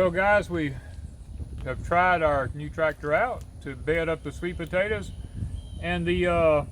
Well guys, we have tried our new tractor out to bed up the sweet potatoes, and the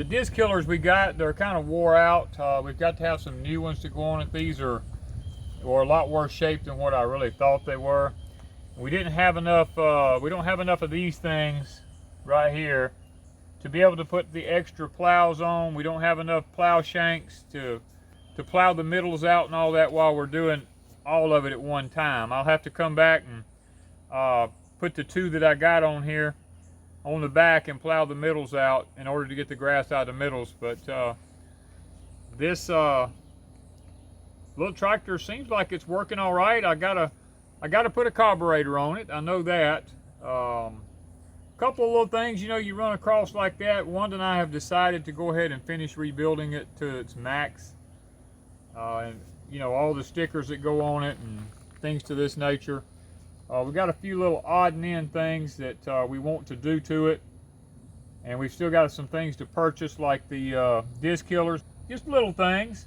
disc killers we got, they're kind of wore out. We've got to have some new ones to go on it. These are a lot worse shape than what I really thought they were. We didn't have enough, we don't have enough of these things right here to be able to put the extra plows on. We don't have enough plow shanks to plow the middles out and all that while we're doing all of it at one time. I'll have to come back and put the two that I got on here on the back and plow the middles out in order to get the grass out of the middles. But this little tractor seems like it's working all right. I gotta put a carburetor on it, I know that. Couple of little things, you know, you run across like that. Wanda and I have decided to go ahead and finish rebuilding it to its max. And you know, all the stickers that go on it and things to this nature. We've got a few little odd and end things that we want to do to it. And we've still got some things to purchase, like the disc killers. Just little things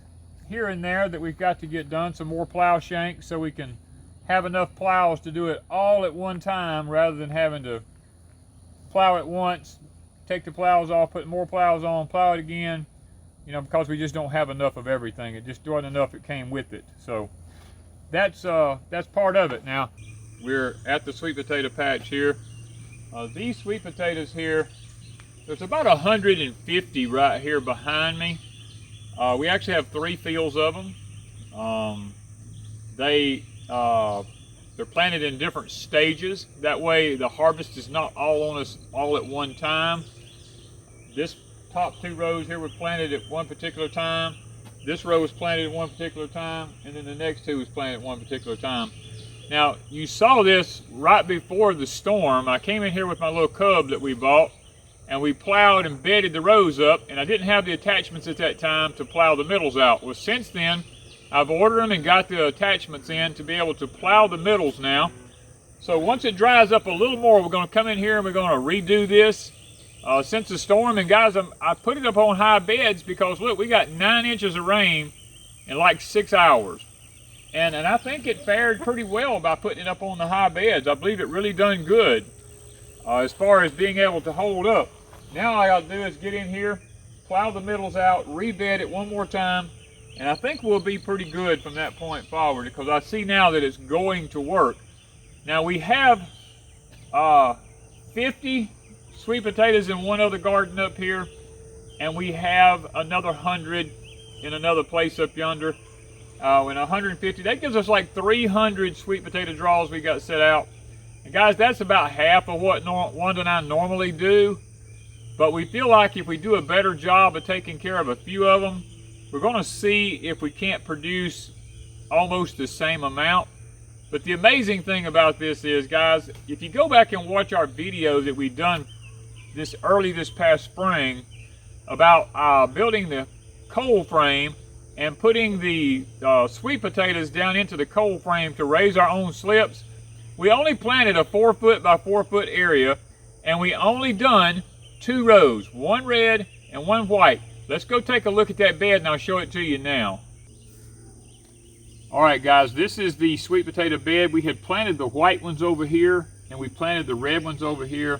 here and there that we've got to get done. Some more plow shanks so we can have enough plows to do it all at one time, rather than having to plow it once, take the plows off, put more plows on, plow it again, you know, because we just don't have enough of everything. It just wasn't enough that came with it. So that's part of it. Now we're at the sweet potato patch here. These sweet potatoes here, there's about 150 right here behind me. We actually have 3 fields of them. They're planted in different stages. That way the harvest is not all on us all at one time. This top 2 rows here were planted at one particular time. This row was planted at one particular time, and then the next 2 was planted at one particular time. Now, you saw this right before the storm. I came in here with my little cub that we bought, and we plowed and bedded the rows up, and I didn't have the attachments at that time to plow the middles out. Well, since then, I've ordered them and got the attachments in to be able to plow the middles now. So once it dries up a little more, we're going to come in here and we're going to redo this since the storm. And guys, I put it up on high beds because look, we got 9 inches of rain in like 6 hours. And I think it fared pretty well by putting it up on the high beds. I believe it really done good as far as being able to hold up. Now all I got to do is get in here, plow the middles out, rebed it one more time, and I think we'll be pretty good from that point forward, because I see now that it's going to work. Now we have 50 sweet potatoes in one other garden up here, and we have another 100 in another place up yonder, and 150. That gives us like 300 sweet potato draws we got set out. And guys, that's about half of what Wanda and I normally do, but we feel like if we do a better job of taking care of a few of them, we're going to see if we can't produce almost the same amount. But the amazing thing about this is, guys, if you go back and watch our video that we've done this past spring about building the cold frame and putting the sweet potatoes down into the cold frame to raise our own slips, we only planted a 4 foot by 4 foot area, and we only done 2 rows, 1 red and 1 white. Let's go take a look at that bed and I'll show it to you now. All right guys, this is the sweet potato bed. We had planted the white ones over here and we planted the red ones over here.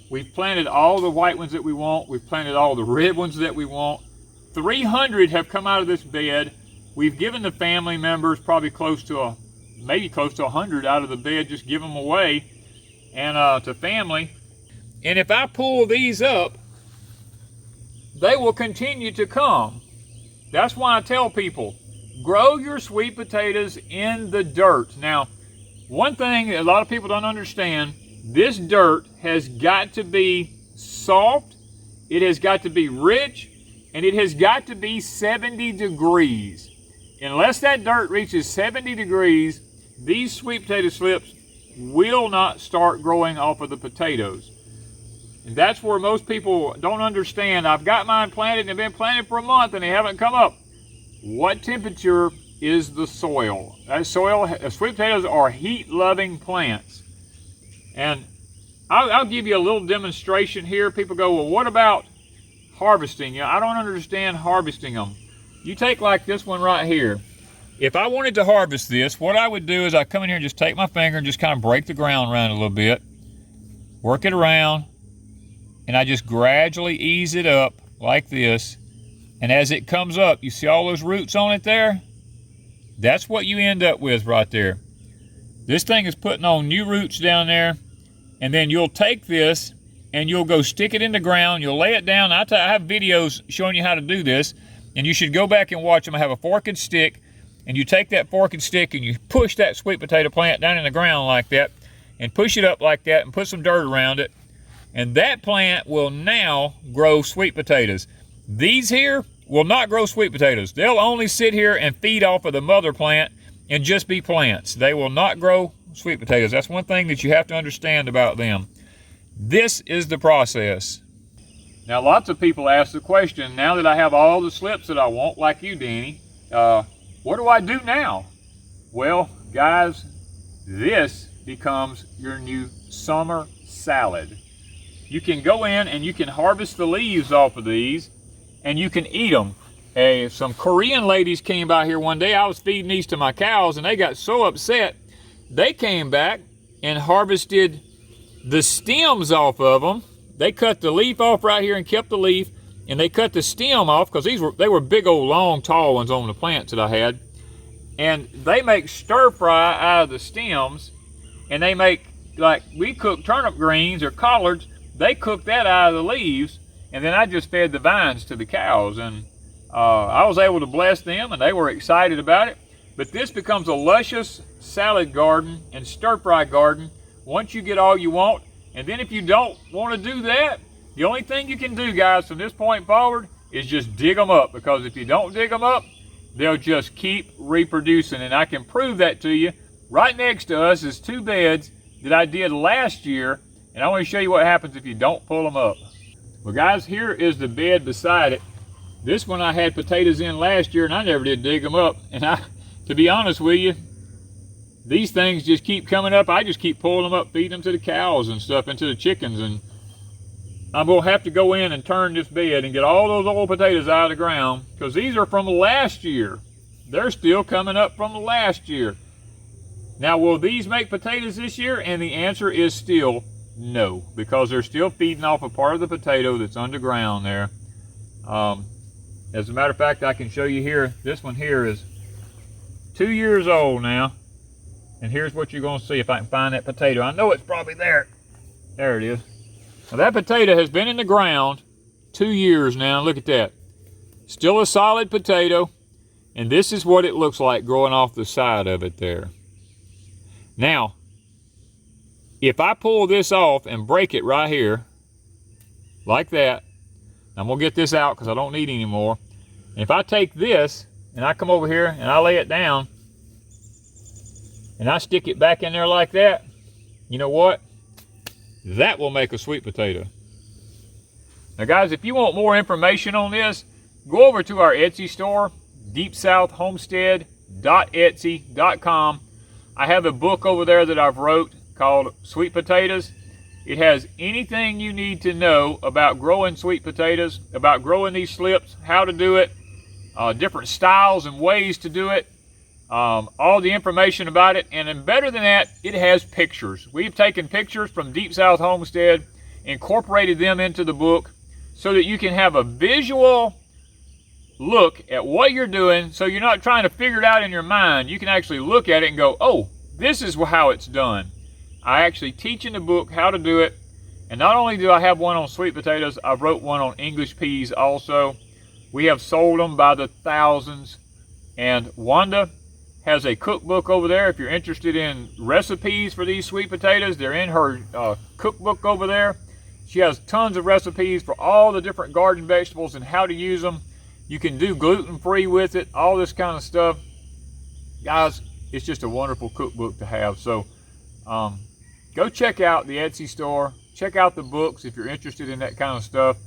We've planted all the white ones that we want. We've planted all the red ones that we want. 300 have come out of this bed. We've given the family members probably maybe close to 100 out of the bed, just give them away and to family. And if I pull these up, they will continue to come. That's why I tell people, grow your sweet potatoes in the dirt. Now, one thing that a lot of people don't understand, this dirt has got to be soft, it has got to be rich, and it has got to be 70 degrees. Unless that dirt reaches 70 degrees, these sweet potato slips will not start growing off of the potatoes. And that's where most people don't understand. I've got mine planted and they've been planted for a month and they haven't come up. What temperature is the soil? That soil, sweet potatoes are heat-loving plants. And I'll give you a little demonstration here. People go, well, what about harvesting? You know, I don't understand harvesting them. You take like this one right here. if I wanted to harvest this, what I would do is I come in here and just take my finger and just kind of break the ground around a little bit, work it around, and I just gradually ease it up like this. And as it comes up, you see all those roots on it there? That's what you end up with right there. This thing is putting on new roots down there, and then you'll take this and you'll go stick it in the ground. You'll lay it down. I have videos showing you how to do this, and you should go back and watch them. I have a forked stick, and you take that forked stick and you push that sweet potato plant down in the ground like that, and push it up like that, and put some dirt around it, and that plant will now grow sweet potatoes. These here will not grow sweet potatoes. They'll only sit here and feed off of the mother plant and just be plants. They will not grow sweet potatoes. That's one thing that you have to understand about them. This is the process. Now, lots of people ask the question, now that I have all the slips that I want, like you, Danny, what do I do now? Well, guys, this becomes your new summer salad. You can go in and you can harvest the leaves off of these, and you can eat them. Some Korean ladies came by here one day. I was feeding these to my cows, and they got so upset, they came back and harvested the stems off of them. They cut the leaf off right here and kept the leaf, and they cut the stem off, because they were big old long tall ones on the plants that I had. And they make stir fry out of the stems, and they make, like we cook turnip greens or collards, they cook that out of the leaves, and then I just fed the vines to the cows, and I was able to bless them, and they were excited about it. But this becomes a luscious salad garden and stir fry garden once you get all you want. And then if you don't want to do that, the only thing you can do, guys, from this point forward is just dig them up, because if you don't dig them up, they'll just keep reproducing. And I can prove that to you. Right next to us is 2 beds that I did last year, and I want to show you what happens if you don't pull them up. Well, guys, here is the bed beside it. This one I had potatoes in last year, and I never did dig them up. And to be honest with you, these things just keep coming up. I just keep pulling them up, feeding them to the cows and stuff, and to the chickens. And I'm going to have to go in and turn this bed and get all those old potatoes out of the ground, because these are from last year. They're still coming up from last year. Now, will these make potatoes this year? And the answer is still no, because they're still feeding off a part of the potato that's underground there. As a matter of fact, I can show you here. This one here is 2 years old now. And here's what you're going to see if I can find that potato. I know it's probably there. There it is. Now, that potato has been in the ground 2 years now. Look at that. Still a solid potato. And this is what it looks like growing off the side of it there. Now, if I pull this off and break it right here, like that, I'm going to get this out because I don't need any more. And if I take this and I come over here and I lay it down and I stick it back in there like that, you know what? That will make a sweet potato. Now, guys, if you want more information on this, go over to our Etsy store, deepsouthhomestead.etsy.com. I have a book over there that I've wrote called Sweet Potatoes. It has anything you need to know about growing sweet potatoes, about growing these slips, how to do it, different styles and ways to do it, all the information about it. And then better than that, it has pictures. We've taken pictures from Deep South Homestead, incorporated them into the book so that you can have a visual look at what you're doing, so you're not trying to figure it out in your mind. You can actually look at it and go, oh, this is how it's done. I actually teach in the book how to do it. And not only do I have one on sweet potatoes, I wrote one on English peas also. We have sold them by the thousands. And Wanda has a cookbook over there. If you're interested in recipes for these sweet potatoes, they're in her cookbook over there. She has tons of recipes for all the different garden vegetables and how to use them. You can do gluten-free with it, all this kind of stuff. Guys, it's just a wonderful cookbook to have. So go check out the Etsy store. Check out the books if you're interested in that kind of stuff.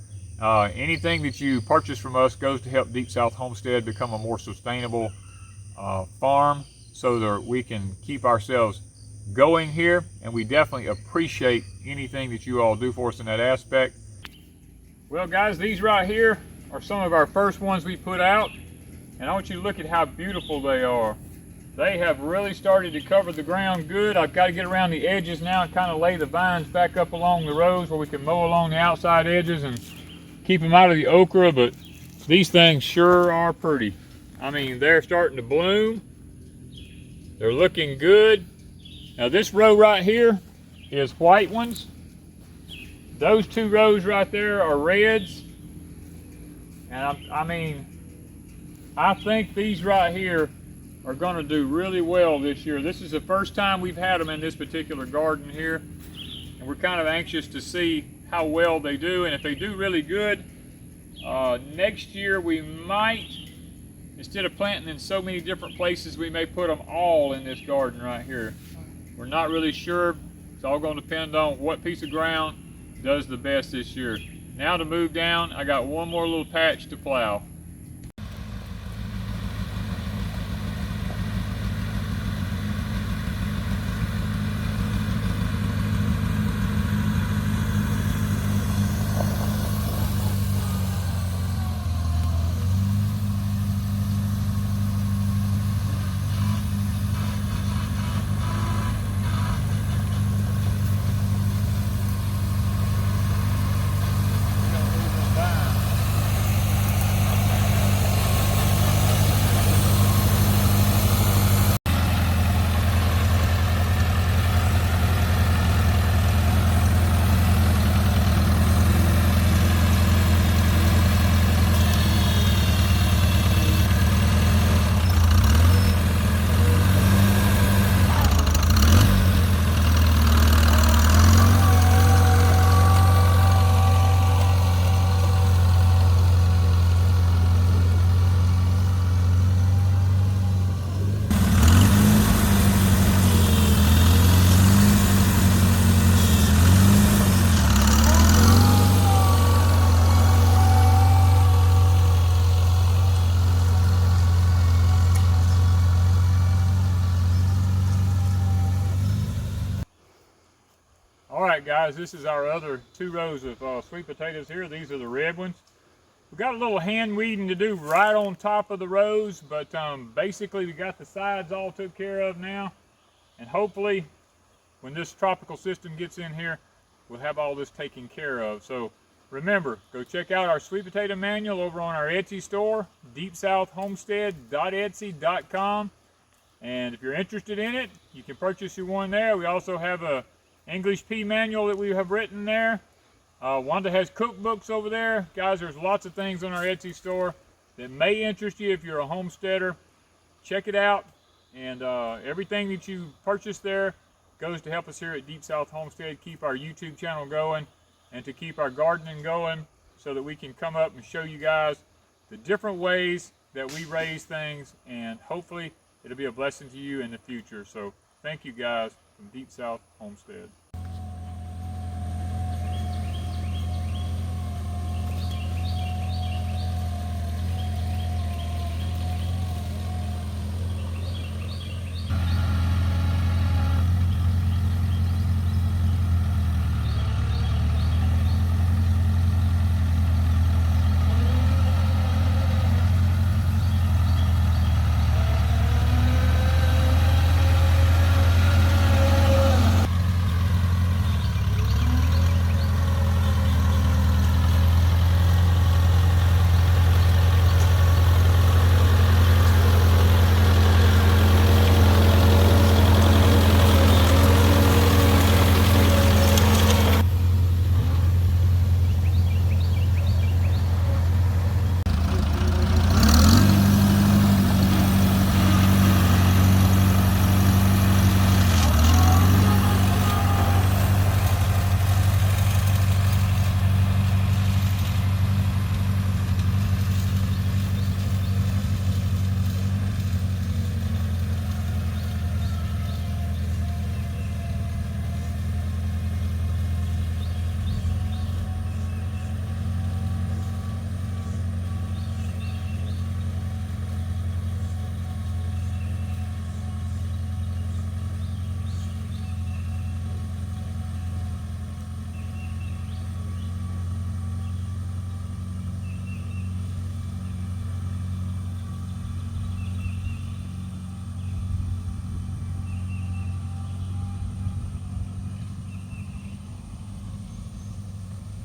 Anything that you purchase from us goes to help Deep South Homestead become a more sustainable farm, so that we can keep ourselves going here. And we definitely appreciate anything that you all do for us in that aspect. Well, guys, these right here are some of our first ones we put out, and I want you to look at how beautiful they are. They have really started to cover the ground good. I've got to get around the edges now and kind of lay the vines back up along the rows where we can mow along the outside edges and keep them out of the okra, but these things sure are pretty. I mean, they're starting to bloom. They're looking good. Now this row right here is white ones. Those two rows right there are reds. And I think these right here are going to do really well this year. This is the first time we've had them in this particular garden here, and we're kind of anxious to see how well they do. And if they do really good, next year we might, instead of planting in so many different places, we may put them all in this garden right here. We're not really sure. It's all going to depend on what piece of ground does the best this year. Now to move down, I got one more little patch to plow. Alright guys, this is our other two rows of sweet potatoes here. These are the red ones. We've got a little hand weeding to do right on top of the rows, but basically we got the sides all took care of now. And hopefully when this tropical system gets in here, we'll have all this taken care of. So remember, go check out our sweet potato manual over on our Etsy store, deepsouthhomestead.etsy.com. And if you're interested in it, you can purchase you one there. We also have a English P manual that we have written there. Wanda has cookbooks over there. Guys, there's lots of things on our Etsy store that may interest you if you're a homesteader. Check it out. And everything that you purchase there goes to help us here at Deep South Homestead keep our YouTube channel going and to keep our gardening going so that we can come up and show you guys the different ways that we raise things, and hopefully it'll be a blessing to you in the future. So thank you guys from Deep South Homestead.